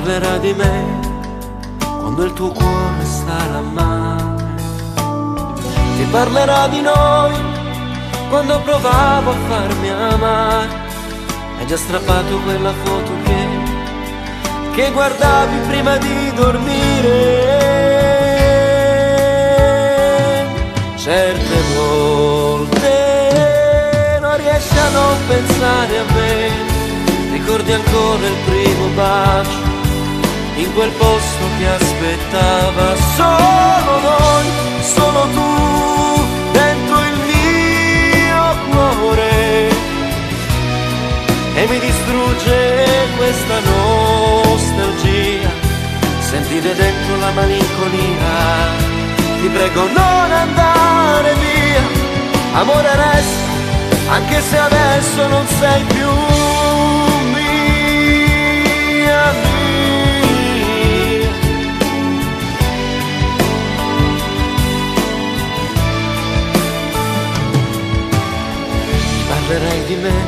parlerà di me quando il tuo cuore starà male. Ti parlerà di noi quando provavo a farmi amare. Hai già strappato quella foto che guardavi prima di dormire. Certe volte non riesci a non pensare a me. Ricordi ancora il primo bacio in quel posto che aspettava solo noi, solo tu dentro il mio cuore. E mi distrugge questa nostalgia, sentire dentro la malinconia. Ti prego non andare via, amore resta, anche se adesso non sei più mia, mia. Parlerai di me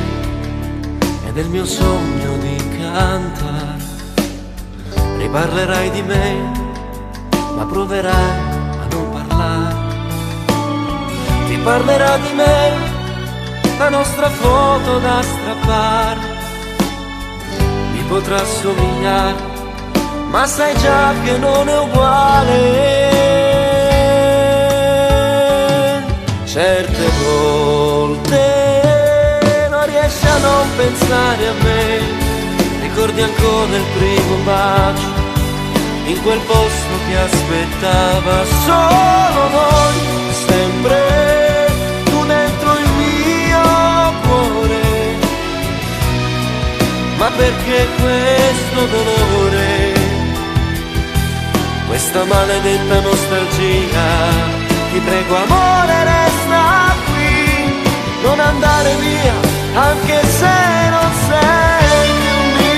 e del mio sogno di cantare. Riparlerai di me, ma proverai a non parlare. Ti parlerà di me, la nostra foto da strappare. Mi potrà somigliare, ma sai già che non è uguale. Certe volte non riesci a non pensare a me. Ricordi ancora il primo bacio in quel posto che aspettava solo noi, sempre tu dentro il mio cuore. Ma perché questo dolore, questa maledetta nostalgia? Ti prego amore resta qui, non andare via, anche se non sei più mia.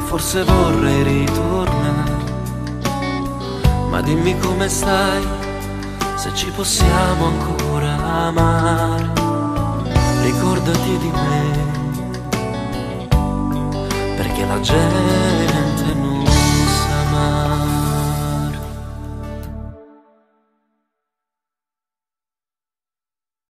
Forse vorrei ritornare, ma dimmi come stai, se ci possiamo ancora